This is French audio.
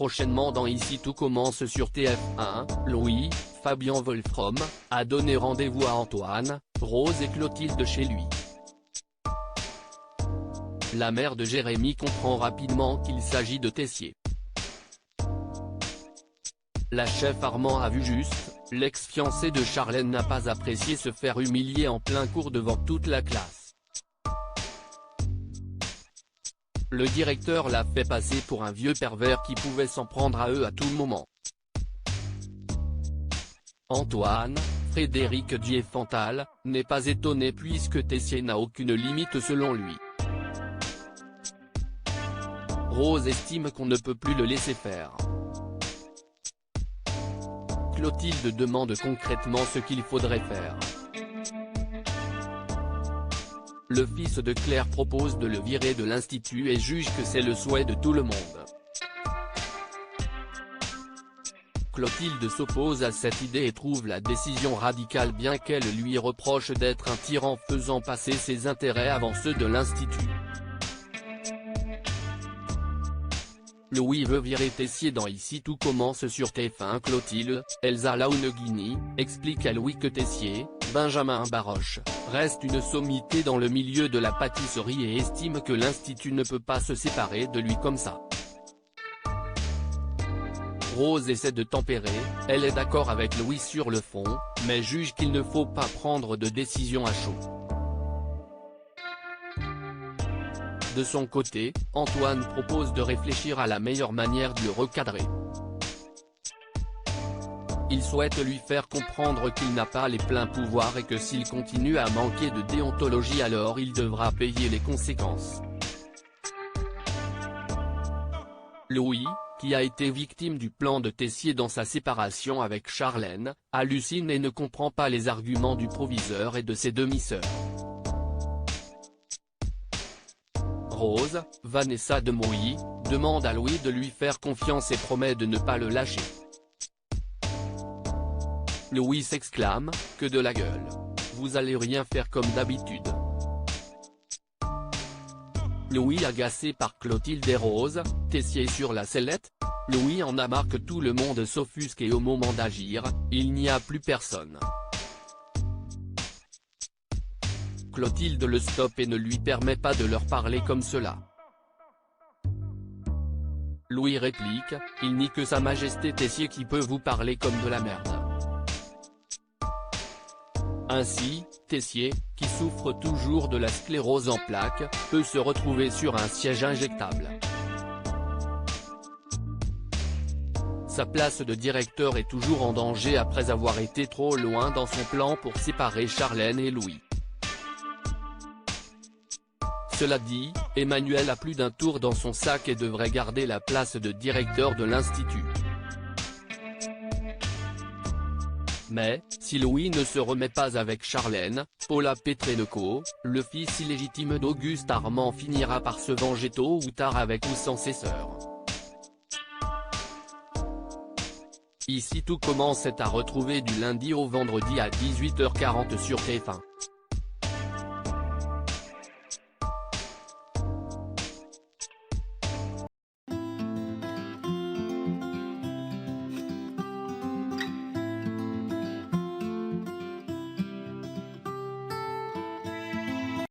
prochainement dans Ici tout commence sur TF1, Louis, Fabien Wolfrom, a donné rendez-vous à Antoine, Rose et Clotilde chez lui. La mère de Jérémy comprend rapidement qu'il s'agit de Tessier. La chef Armand a vu juste, l'ex-fiancé de Charlène n'a pas apprécié se faire humilier en plein cours devant toute la classe. Le directeur l'a fait passer pour un vieux pervers qui pouvait s'en prendre à eux à tout moment. Antoine, Frédéric Diefenthal, n'est pas étonné puisque Tessier n'a aucune limite selon lui. Rose estime qu'on ne peut plus le laisser faire. Clotilde demande concrètement ce qu'il faudrait faire. Le fils de Claire propose de le virer de l'institut et juge que c'est le souhait de tout le monde. Clotilde s'oppose à cette idée et trouve la décision radicale bien qu'elle lui reproche d'être un tyran faisant passer ses intérêts avant ceux de l'institut. Louis veut virer Tessier dans Ici tout commence sur TF1. Clotilde, Elsa Launeguini, explique à Louis que Tessier, Benjamin Baroche, reste une sommité dans le milieu de la pâtisserie et estime que l'institut ne peut pas se séparer de lui comme ça. Rose essaie de tempérer, elle est d'accord avec Louis sur le fond, mais juge qu'il ne faut pas prendre de décision à chaud. De son côté, Antoine propose de réfléchir à la meilleure manière de le recadrer. Il souhaite lui faire comprendre qu'il n'a pas les pleins pouvoirs et que s'il continue à manquer de déontologie alors il devra payer les conséquences. Louis, qui a été victime du plan de Tessier dans sa séparation avec Charlène, hallucine et ne comprend pas les arguments du proviseur et de ses demi-sœurs. Rose, Vanessa Demouy, demande à Louis de lui faire confiance et promet de ne pas le lâcher. Louis s'exclame, que de la gueule. Vous allez rien faire comme d'habitude. Louis agacé par Clotilde et Rose, Tessier sur la sellette. Louis en a marre que tout le monde s'offusque et au moment d'agir, il n'y a plus personne. Clotilde le stoppe et ne lui permet pas de leur parler comme cela. Louis réplique, il nie que Sa Majesté Tessier qui peut vous parler comme de la merde. Ainsi, Tessier, qui souffre toujours de la sclérose en plaques, peut se retrouver sur un siège injectable. Sa place de directeur est toujours en danger après avoir été trop loin dans son plan pour séparer Charlène et Louis. Cela dit, Emmanuel a plus d'un tour dans son sac et devrait garder la place de directeur de l'institut. Mais, si Louis ne se remet pas avec Charlène, Paula Petrenko, le fils illégitime d'Auguste Armand finira par se venger tôt ou tard avec ou sans ses sœurs. Ici tout commence est à retrouver du lundi au vendredi à 18h40 sur TF1.